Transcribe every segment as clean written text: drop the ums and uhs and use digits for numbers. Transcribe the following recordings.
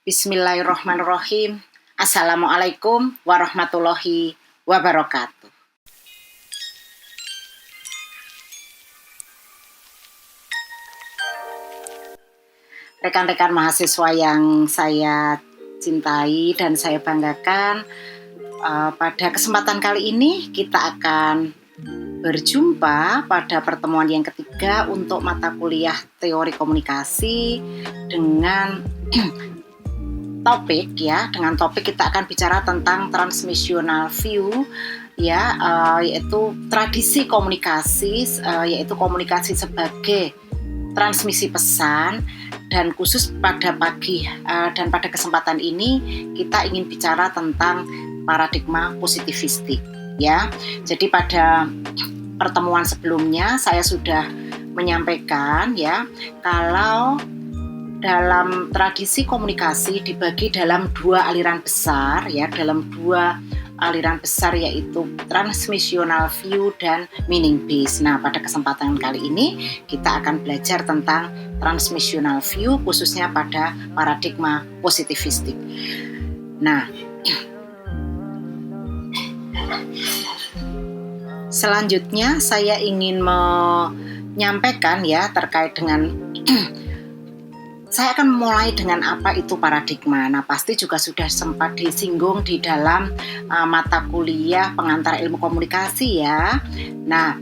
Bismillahirrahmanirrahim. Assalamualaikum warahmatullahi wabarakatuh. Rekan-rekan mahasiswa yang saya cintai dan saya banggakan, pada kesempatan kali ini kita akan berjumpa pada pertemuan yang ketiga untuk mata kuliah teori komunikasi dengan dengan topik kita akan bicara tentang transmissional view, yaitu tradisi komunikasi, yaitu komunikasi sebagai transmisi pesan. Dan khusus pada dan pada kesempatan ini kita ingin bicara tentang paradigma positivistik, ya. Jadi pada pertemuan sebelumnya saya sudah menyampaikan, ya, kalau dalam tradisi komunikasi dibagi dalam dua aliran besar, yaitu transmissional view dan meaning based. Nah, pada kesempatan kali ini kita akan belajar tentang transmissional view khususnya pada paradigma positivistik. Nah, selanjutnya saya ingin menyampaikan, ya, terkait dengan saya akan mulai dengan apa itu paradigma. Nah, pasti juga sudah sempat disinggung di dalam mata kuliah pengantar ilmu komunikasi, ya. Nah,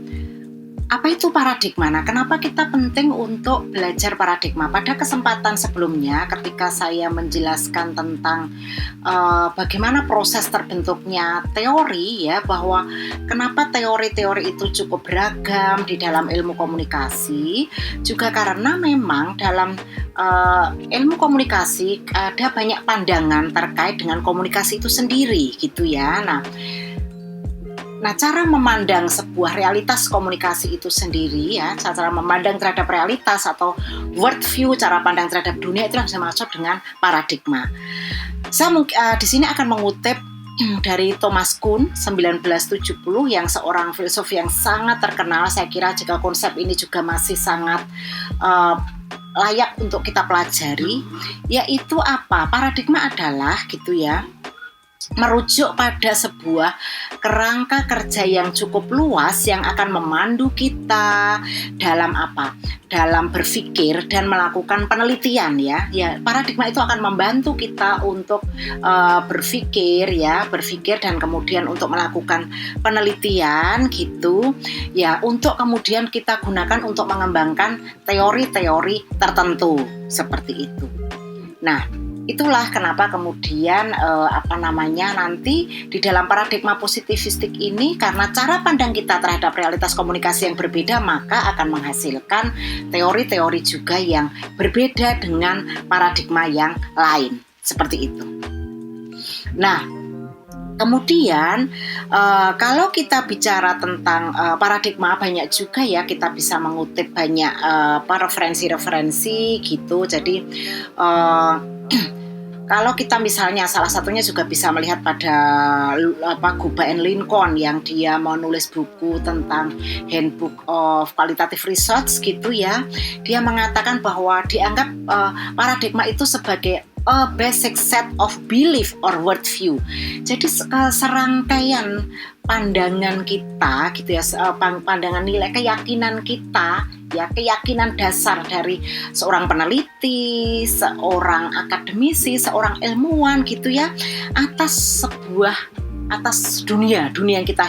apa itu paradigma? Nah, kenapa kita penting untuk belajar paradigma? Pada kesempatan sebelumnya ketika saya menjelaskan tentang bagaimana proses terbentuknya teori, ya, bahwa kenapa teori-teori itu cukup beragam di dalam ilmu komunikasi, juga karena memang dalam ilmu komunikasi ada banyak pandangan terkait dengan komunikasi itu sendiri, gitu, ya. Nah, cara memandang sebuah realitas komunikasi itu sendiri, ya, cara memandang terhadap realitas atau world view, cara pandang terhadap dunia, itu yang saya maksud dengan paradigma. Saya di sini akan mengutip dari Thomas Kuhn 1970, yang seorang filsuf yang sangat terkenal. Saya kira jika konsep ini juga masih sangat layak untuk kita pelajari, yaitu apa? Paradigma adalah, gitu, ya, merujuk pada sebuah kerangka kerja yang cukup luas yang akan memandu kita dalam apa? Dalam berpikir dan melakukan penelitian, ya. Paradigma itu akan membantu kita untuk berpikir dan kemudian untuk melakukan penelitian, gitu, ya, untuk kemudian kita gunakan untuk mengembangkan teori-teori tertentu seperti itu. Nah, itulah kenapa kemudian nanti di dalam paradigma positivistik ini, karena cara pandang kita terhadap realitas komunikasi yang berbeda, maka akan menghasilkan teori-teori juga yang berbeda dengan paradigma yang lain, seperti itu. Nah, kemudian kalau kita bicara tentang paradigma, banyak juga, ya, kita bisa mengutip banyak referensi-referensi, gitu. Jadi kalau kita misalnya salah satunya juga bisa melihat pada Guba and Lincoln yang dia menulis buku tentang Handbook of Qualitative Research, gitu, ya. Dia mengatakan bahwa dianggap paradigma itu sebagai a basic set of belief or worldview. Jadi serangkaian pandangan kita, gitu, ya, pandangan nilai keyakinan kita, ya, keyakinan dasar dari seorang peneliti, seorang akademisi, seorang ilmuwan, gitu, ya, atas dunia yang kita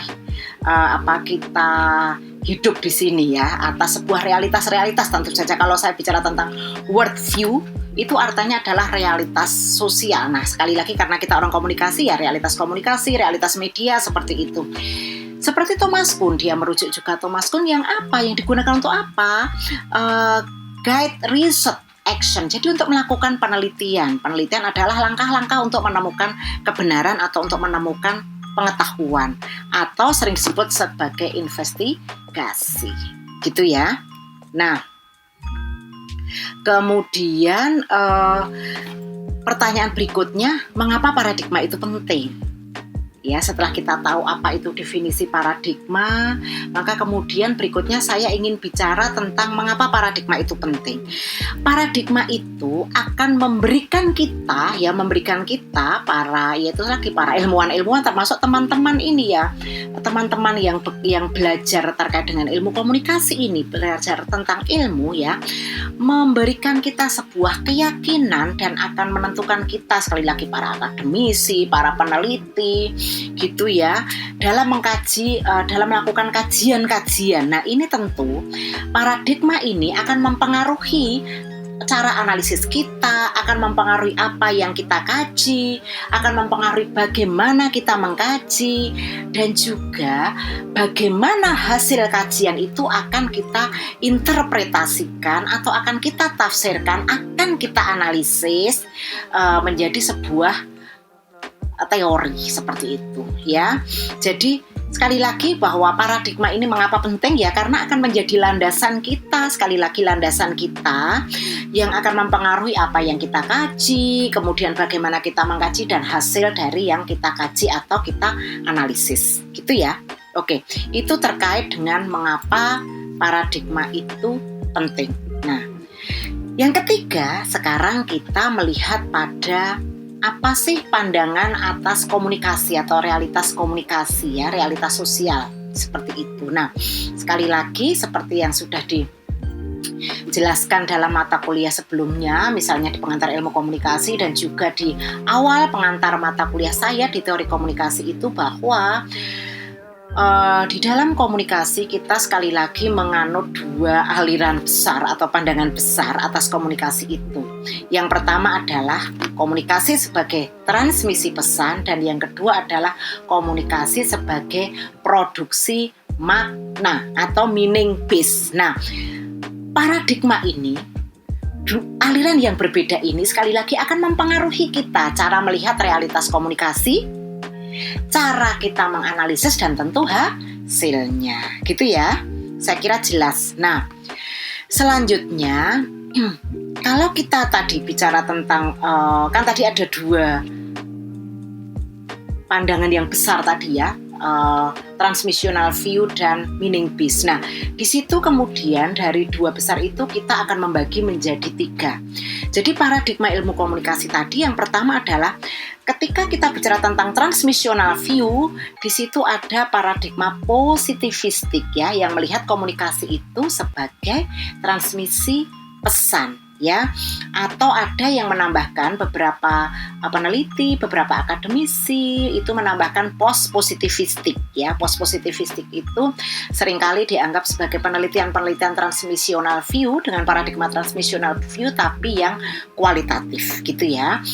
kita hidup di sini, ya, atas sebuah realitas tentu saja. Kalau saya bicara tentang world view, itu artinya adalah realitas sosial. Nah, sekali lagi karena kita orang komunikasi, ya, realitas komunikasi, realitas media, seperti itu. Seperti Thomas Kuhn, dia merujuk juga Thomas Kuhn yang digunakan untuk apa? Guide research action. Jadi untuk melakukan penelitian. Penelitian adalah langkah-langkah untuk menemukan kebenaran atau untuk menemukan pengetahuan, atau sering disebut sebagai investigasi, gitu, ya. Nah, kemudian pertanyaan berikutnya, mengapa paradigma itu penting? Ya, setelah kita tahu apa itu definisi paradigma, maka kemudian berikutnya saya ingin bicara tentang mengapa paradigma itu penting. Paradigma itu akan memberikan kita para ilmuwan termasuk teman-teman ini ya, teman-teman yang belajar terkait dengan ilmu komunikasi ini, belajar tentang ilmu ya, memberikan kita sebuah keyakinan dan akan menentukan kita, sekali lagi para akademisi, para peneliti gitu ya, dalam melakukan kajian-kajian. Nah, ini tentu paradigma ini akan mempengaruhi cara analisis kita, akan mempengaruhi apa yang kita kaji, akan mempengaruhi bagaimana kita mengkaji, dan juga bagaimana hasil kajian itu akan kita interpretasikan atau akan kita tafsirkan, akan kita analisis menjadi sebuah teori seperti itu ya. Jadi sekali lagi bahwa paradigma ini mengapa penting ya, karena akan menjadi landasan kita, sekali lagi landasan kita yang akan mempengaruhi apa yang kita kaji, kemudian bagaimana kita mengkaji dan hasil dari yang kita kaji atau kita analisis gitu ya. Oke, itu terkait dengan mengapa paradigma itu penting. Nah, yang ketiga, sekarang kita melihat pada apa sih pandangan atas komunikasi atau realitas komunikasi ya, realitas sosial seperti itu. Nah, sekali lagi seperti yang sudah dijelaskan dalam mata kuliah sebelumnya, misalnya di pengantar ilmu komunikasi dan juga di awal pengantar mata kuliah saya di teori komunikasi itu, bahwa di dalam komunikasi kita sekali lagi menganut dua aliran besar atau pandangan besar atas komunikasi itu. Yang pertama adalah komunikasi sebagai transmisi pesan, dan yang kedua adalah komunikasi sebagai produksi makna atau meaning base. Nah, paradigma ini, aliran yang berbeda ini sekali lagi akan mempengaruhi kita cara melihat realitas komunikasi, cara kita menganalisis, dan tentu hasilnya gitu ya. Saya kira jelas. Nah, selanjutnya kalau kita tadi bicara tentang kan tadi ada dua pandangan yang besar tadi ya, transmissional view dan meaning based. Nah, di situ kemudian dari dua besar itu kita akan membagi menjadi tiga. Jadi paradigma ilmu komunikasi tadi yang pertama adalah ketika kita bicara tentang transmissional view, di situ ada paradigma positivistik ya, yang melihat komunikasi itu sebagai transmisi pesan ya, atau ada yang menambahkan, beberapa peneliti, beberapa akademisi itu menambahkan post positivistik ya. Post positivistik itu seringkali dianggap sebagai penelitian transmissional view dengan paradigma transmissional view tapi yang kualitatif gitu ya.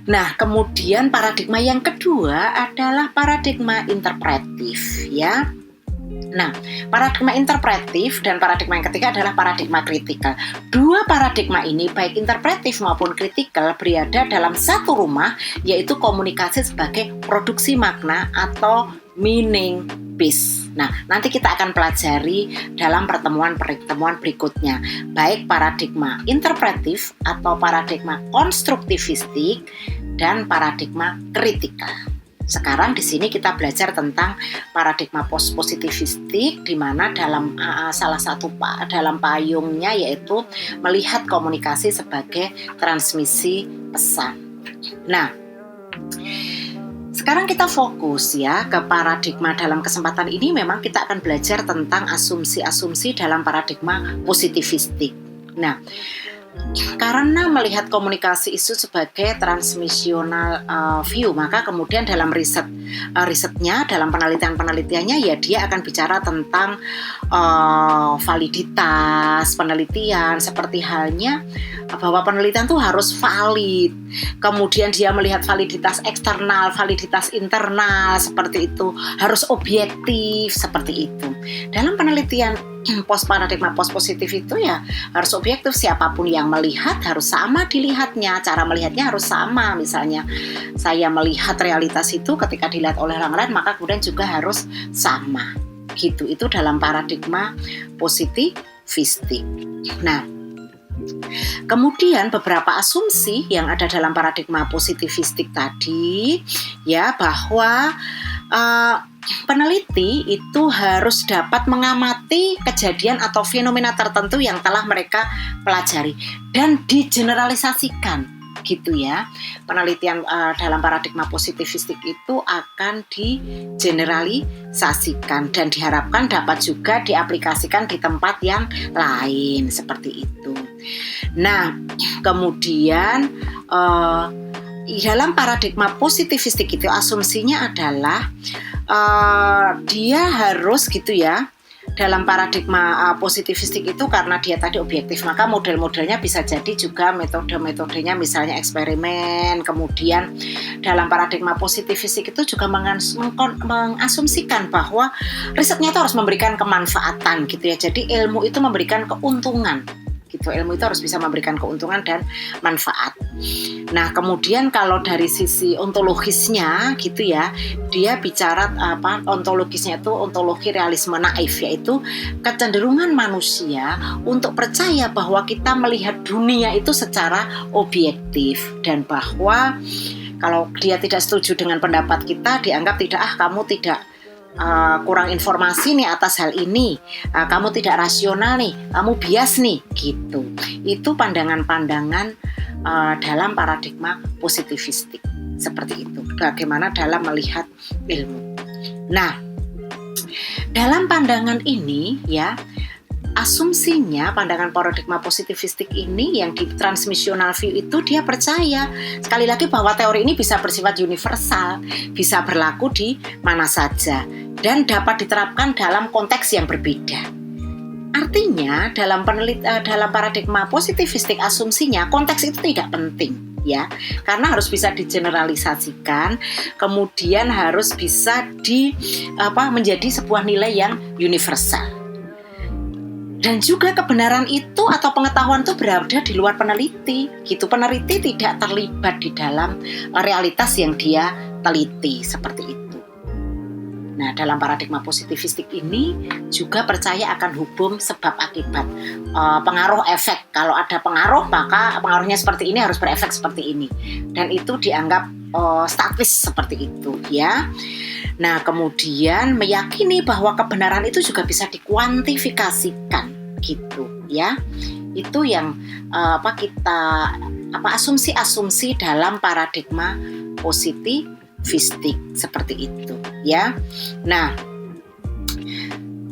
Nah, kemudian paradigma yang kedua adalah paradigma interpretif ya. Nah, paradigma interpretif dan paradigma yang ketiga adalah paradigma kritikal. Dua paradigma ini, baik interpretif maupun kritikal, berada dalam satu rumah, yaitu komunikasi sebagai produksi makna atau meaning base. Nah, nanti kita akan pelajari dalam pertemuan berikutnya, baik paradigma interpretif atau paradigma konstruktivistik dan paradigma kritikal. Sekarang di sini kita belajar tentang paradigma post positivistik, di mana dalam salah satu dalam payungnya yaitu melihat komunikasi sebagai transmisi pesan. Nah, sekarang kita fokus ya ke paradigma. Dalam kesempatan ini memang kita akan belajar tentang asumsi-asumsi dalam paradigma positivistik. Nah, karena melihat komunikasi itu sebagai transmissional view, maka kemudian dalam risetnya, dalam penelitiannya ya dia akan bicara tentang validitas penelitian, seperti halnya bahwa penelitian itu harus valid. Kemudian dia melihat validitas eksternal, validitas internal, seperti itu, harus objektif seperti itu. Dalam penelitian paradigma post positif itu ya harus objektif, siapapun yang melihat harus sama dilihatnya, cara melihatnya harus sama. Misalnya saya melihat realitas itu ketika dilihat oleh orang lain, maka kemudian juga harus sama gitu. Itu dalam paradigma positivistik. Nah, Kemudian beberapa asumsi yang ada dalam paradigma positivistik tadi, ya, bahwa peneliti itu harus dapat mengamati kejadian atau fenomena tertentu yang telah mereka pelajari dan digeneralisasikan, gitu ya. Penelitian dalam paradigma positivistik itu akan digeneralisasikan dan diharapkan dapat juga diaplikasikan di tempat yang lain, seperti itu. Nah, kemudian dalam paradigma positivistik itu asumsinya adalah dia harus, gitu ya, dalam paradigma positivistik itu karena dia tadi objektif, maka model-modelnya bisa jadi juga metode-metodenya misalnya eksperimen. Kemudian dalam paradigma positivistik itu juga mengasumsikan bahwa risetnya itu harus memberikan kemanfaatan, gitu ya. Jadi ilmu itu memberikan keuntungan, gitu. Ilmu itu harus bisa memberikan keuntungan dan manfaat. Nah, kemudian kalau dari sisi ontologisnya, gitu ya, dia bicara ontologisnya itu ontologi realisme naif, yaitu kecenderungan manusia untuk percaya bahwa kita melihat dunia itu secara objektif, dan bahwa kalau dia tidak setuju dengan pendapat kita, dianggap kamu tidak kurang informasi nih atas hal ini, kamu tidak rasional nih, kamu bias nih, gitu. Itu pandangan-pandangan dalam paradigma positivistik, seperti itu. Bagaimana dalam melihat ilmu. Nah, dalam pandangan ini, ya, asumsinya pandangan paradigma positivistik ini yang di transmissional view itu dia percaya sekali lagi bahwa teori ini bisa bersifat universal, bisa berlaku di mana saja dan dapat diterapkan dalam konteks yang berbeda. Artinya dalam paradigma positivistik asumsinya konteks itu tidak penting, ya, karena harus bisa digeneralisasikan, kemudian harus bisa menjadi sebuah nilai yang universal. Dan juga kebenaran itu atau pengetahuan itu berada di luar peneliti, gitu. Peneliti tidak terlibat di dalam realitas yang dia teliti, seperti itu. Nah, dalam paradigma positivistik ini juga percaya akan hukum sebab akibat, pengaruh efek. Kalau ada pengaruh, maka pengaruhnya seperti ini harus berefek seperti ini. Dan itu dianggap statis seperti itu, ya. Nah, kemudian meyakini bahwa kebenaran itu juga bisa dikuantifikasikan, gitu, ya. Itu yang asumsi-asumsi dalam paradigma positivistik, seperti itu, ya. Nah,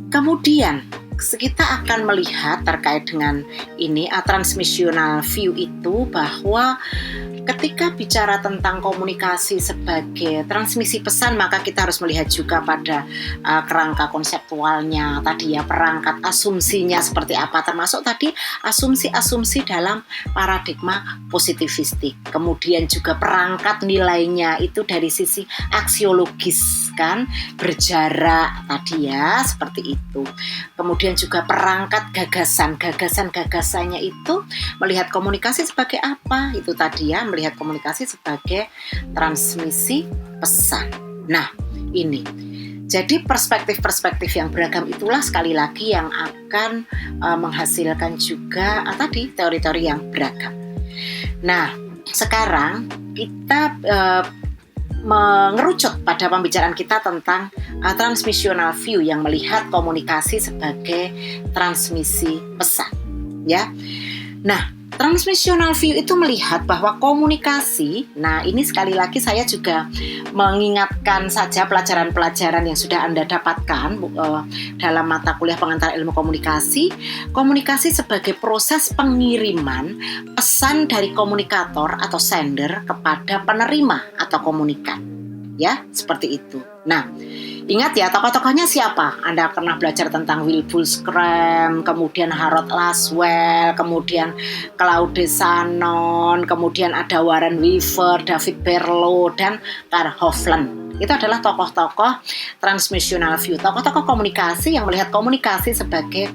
kemudian kita akan melihat terkait dengan ini transmissional view itu bahwa ketika bicara tentang komunikasi sebagai transmisi pesan, maka kita harus melihat juga pada kerangka konseptualnya tadi, ya, perangkat asumsinya seperti apa, termasuk tadi asumsi-asumsi dalam paradigma positivistik. Kemudian juga perangkat nilainya itu dari sisi aksiologis, kan, berjarak tadi, ya, seperti itu. Kemudian juga perangkat gagasannya itu melihat komunikasi sebagai apa, itu tadi, ya, melihat komunikasi sebagai transmisi pesan. Nah, ini. Jadi perspektif-perspektif yang beragam itulah sekali lagi yang akan menghasilkan juga tadi teori-teori yang beragam. Nah, sekarang kita mengerucut pada pembicaraan kita tentang transmissional view yang melihat komunikasi sebagai transmisi pesan, ya. Nah, transmissional view itu melihat bahwa komunikasi, nah ini sekali lagi saya juga mengingatkan saja pelajaran-pelajaran yang sudah Anda dapatkan dalam mata kuliah pengantar ilmu komunikasi. Komunikasi sebagai proses pengiriman pesan dari komunikator atau sender kepada penerima atau komunikan, ya, seperti itu. Nah, ingat ya, tokoh-tokohnya siapa? Anda pernah belajar tentang Wilbur Scrum, kemudian Harold Laswell, kemudian Claude Shannon, kemudian ada Warren Weaver, David Berlow, dan Karl Hovland. Itu adalah tokoh-tokoh transmissional view, tokoh-tokoh komunikasi yang melihat komunikasi sebagai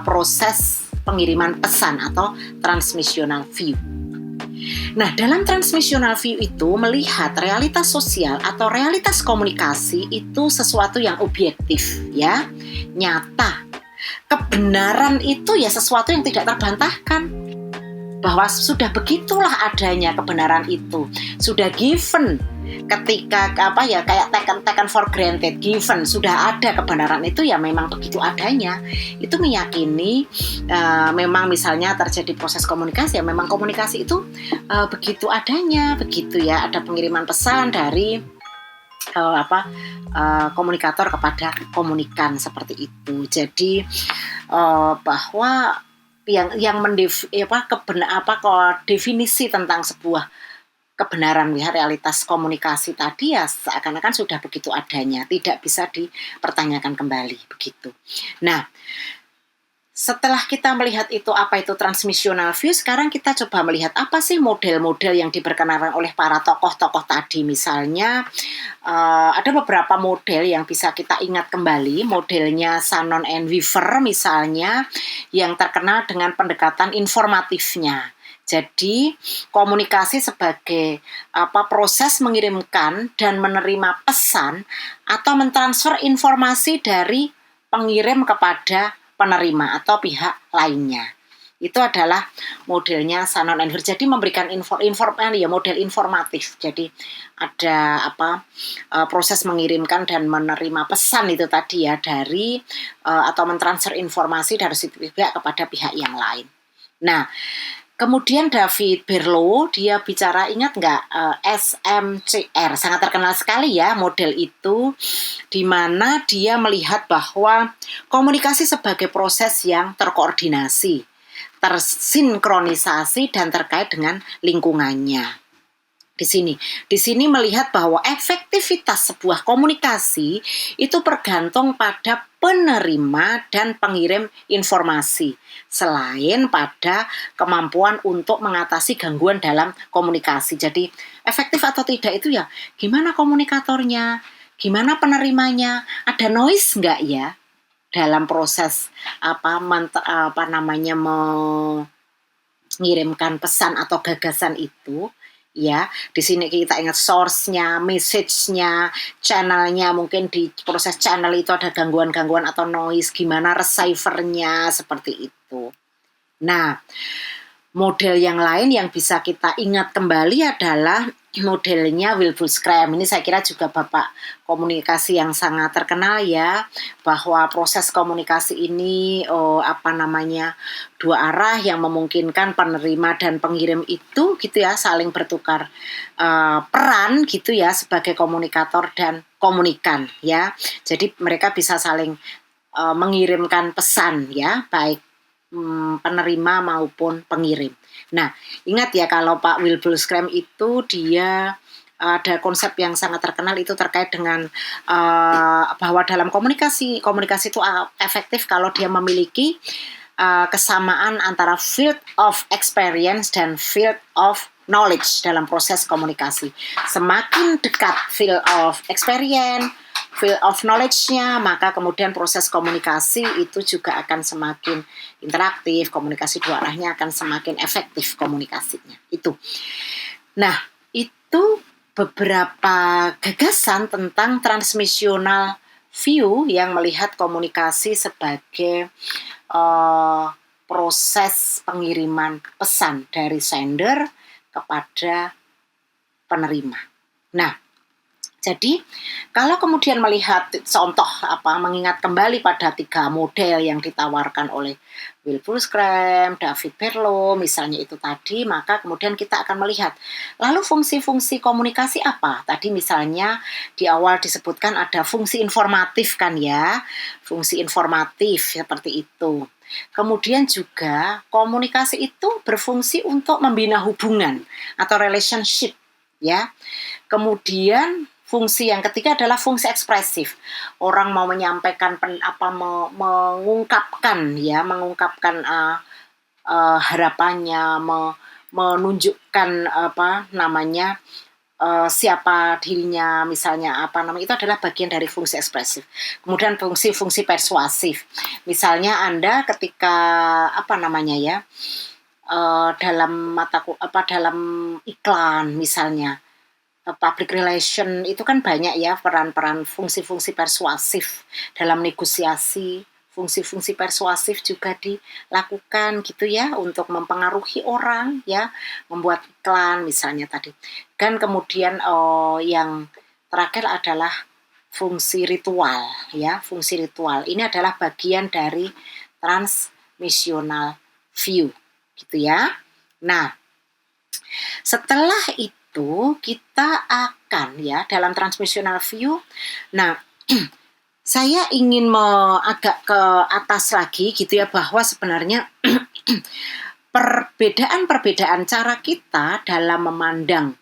proses pengiriman pesan atau transmissional view. Nah, dalam transmissional view itu melihat realitas sosial atau realitas komunikasi itu sesuatu yang objektif, ya, nyata. Kebenaran itu ya sesuatu yang tidak terbantahkan. bahwa sudah begitulah adanya kebenaran itu, sudah given ketika kayak taken for granted, given sudah ada kebenaran itu ya memang begitu adanya. Itu meyakini memang misalnya terjadi proses komunikasi ya memang komunikasi itu begitu adanya, begitu ya, ada pengiriman pesan dari komunikator kepada komunikan seperti itu. Jadi bahwa definisi tentang sebuah kebenaran realitas komunikasi tadi ya seakan-akan sudah begitu adanya, tidak bisa dipertanyakan kembali begitu. Nah, setelah kita melihat itu apa itu transmissional view, sekarang kita coba melihat apa sih model-model yang diperkenalkan oleh para tokoh-tokoh tadi. Misalnya ada beberapa model yang bisa kita ingat kembali, modelnya Shannon and Weaver misalnya yang terkenal dengan pendekatan informatifnya. Jadi komunikasi sebagai proses mengirimkan dan menerima pesan atau mentransfer informasi dari pengirim kepada penerima atau pihak lainnya. Itu adalah modelnya Shannon and Weaver. Jadi memberikan model informatif. Jadi ada proses mengirimkan dan menerima pesan itu tadi ya dari atau mentransfer informasi dari satu pihak kepada pihak yang lain. Nah, kemudian David Berlow, dia bicara, ingat nggak SMCR, sangat terkenal sekali ya model itu, di mana dia melihat bahwa komunikasi sebagai proses yang terkoordinasi, tersinkronisasi, dan terkait dengan lingkungannya. Di sini melihat bahwa efektivitas sebuah komunikasi itu bergantung pada penerima dan pengirim informasi, selain pada kemampuan untuk mengatasi gangguan dalam komunikasi. Jadi efektif atau tidak itu ya gimana komunikatornya, gimana penerimanya, ada noise nggak ya dalam proses mengirimkan pesan atau gagasan itu. Ya, di sini kita ingat source-nya, message-nya, channel-nya, mungkin di proses channel itu ada gangguan-gangguan atau noise, gimana receiver-nya, seperti itu. Nah, model yang lain yang bisa kita ingat kembali adalah modelnya Wilbur Scrum. Ini saya kira juga Bapak komunikasi yang sangat terkenal ya, bahwa proses komunikasi ini dua arah yang memungkinkan penerima dan pengirim itu gitu ya saling bertukar peran gitu ya sebagai komunikator dan komunikan ya. Jadi mereka bisa saling mengirimkan pesan ya, baik penerima maupun pengirim. Nah, ingat ya kalau Pak Wilbur Scrum itu dia ada konsep yang sangat terkenal itu terkait dengan bahwa dalam komunikasi itu efektif kalau dia memiliki kesamaan antara field of experience dan field of knowledge dalam proses komunikasi. Semakin dekat field of experience, field of knowledge-nya, maka kemudian proses komunikasi itu juga akan semakin interaktif, komunikasi dua arahnya akan semakin efektif komunikasinya. Itu. Nah, itu beberapa gagasan tentang transmissional view yang melihat komunikasi sebagai proses pengiriman pesan dari sender kepada penerima. Nah, jadi kalau kemudian melihat contoh mengingat kembali pada 3 model yang ditawarkan oleh Wilbur Scrum, David Berlow misalnya itu tadi, maka kemudian kita akan melihat lalu fungsi-fungsi komunikasi apa? Tadi misalnya di awal disebutkan ada fungsi informatif kan ya, fungsi informatif seperti itu. Kemudian juga komunikasi itu berfungsi untuk membina hubungan atau relationship ya. Kemudian fungsi yang ketiga adalah fungsi ekspresif. Orang mau menyampaikan mengungkapkan harapannya, menunjukkan siapa dirinya misalnya itu adalah bagian dari fungsi ekspresif. Kemudian fungsi persuasif. Misalnya Anda ketika dalam iklan misalnya public relation itu kan banyak ya peran-peran fungsi-fungsi persuasif dalam negosiasi fungsi-fungsi persuasif juga dilakukan gitu ya, untuk mempengaruhi orang ya, membuat iklan misalnya tadi. Dan kemudian yang terakhir adalah fungsi ritual ya, fungsi ritual. Ini adalah bagian dari transmissional view gitu ya. Nah, setelah itu kita akan ya dalam transmissional view. Nah, saya ingin agak ke atas lagi gitu ya, bahwa sebenarnya perbedaan-perbedaan cara kita dalam memandang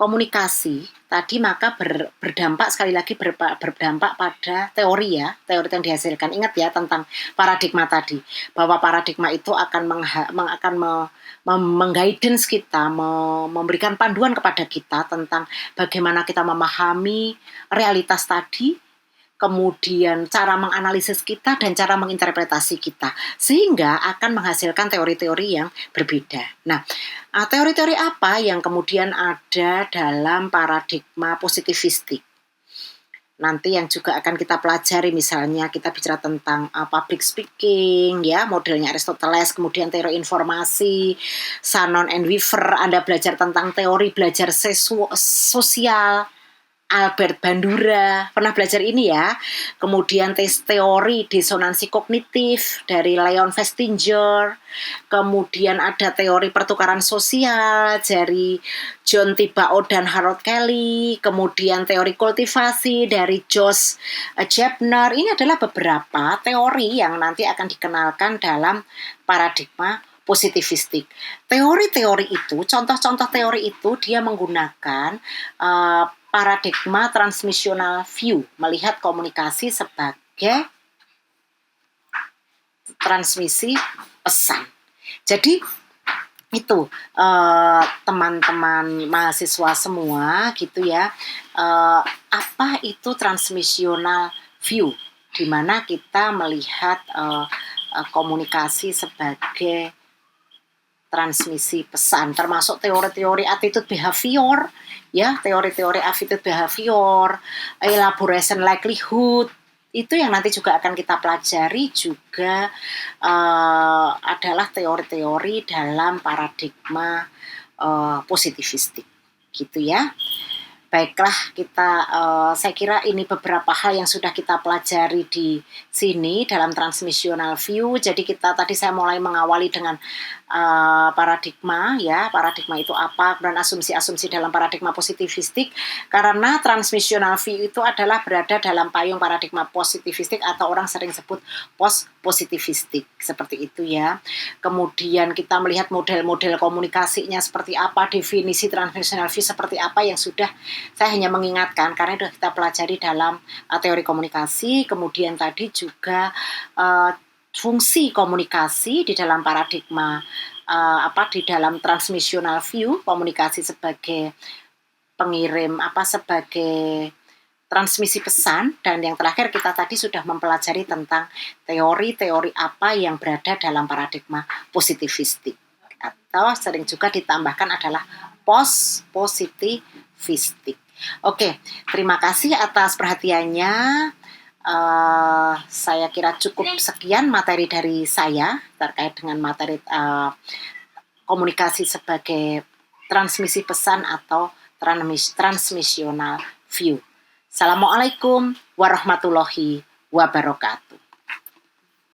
komunikasi tadi maka berdampak sekali lagi berdampak pada teori ya, teori yang dihasilkan. Ingat ya tentang paradigma tadi, bahwa paradigma itu akan mengguidance kita, memberikan panduan kepada kita tentang bagaimana kita memahami realitas tadi, kemudian cara menganalisis kita dan cara menginterpretasi kita, sehingga akan menghasilkan teori-teori yang berbeda. Nah, teori-teori apa yang kemudian ada dalam paradigma positivistik? Nanti yang juga akan kita pelajari, misalnya kita bicara tentang public speaking ya, modelnya Aristoteles, kemudian teori informasi, Shannon and Weaver. Anda belajar tentang teori belajar sosial, Albert Bandura, pernah belajar ini ya. Kemudian teori disonansi kognitif dari Leon Festinger. Kemudian ada teori pertukaran sosial dari John Tibao dan Harold Kelly. Kemudian teori kultivasi dari Josh Jepner. Ini adalah beberapa teori yang nanti akan dikenalkan dalam paradigma positivistik. Teori-teori itu, contoh-contoh teori itu dia menggunakan paradigma transmissional view, melihat komunikasi sebagai transmisi pesan. Jadi itu teman-teman mahasiswa semua gitu ya, apa itu transmissional view, di mana kita melihat komunikasi sebagai transmisi pesan, termasuk teori-teori attitude behavior ya, teori-teori attitude behavior, elaboration likelihood, itu yang nanti juga akan kita pelajari juga adalah teori-teori dalam paradigma positivistik gitu ya. Baiklah, saya kira ini beberapa hal yang sudah kita pelajari di sini dalam transmissional view. Jadi tadi saya mulai mengawali dengan paradigma ya, paradigma itu apa, dan asumsi-asumsi dalam paradigma positivistik, karena transmissional view itu adalah berada dalam payung paradigma positivistik atau orang sering sebut post-positivistik, seperti itu ya. Kemudian kita melihat model-model komunikasinya seperti apa, definisi transmissional view seperti apa, yang sudah saya hanya mengingatkan karena sudah kita pelajari dalam teori komunikasi. Kemudian tadi juga fungsi komunikasi di dalam paradigma di dalam transmissional view, komunikasi sebagai pengirim sebagai transmisi pesan. Dan yang terakhir kita tadi sudah mempelajari tentang teori-teori apa yang berada dalam paradigma positivistik, atau sering juga ditambahkan adalah post-positivistik. Oke, terima kasih atas perhatiannya. Saya kira cukup sekian materi dari saya terkait dengan materi komunikasi sebagai transmisi pesan atau transmissional view. Assalamualaikum warahmatullahi wabarakatuh.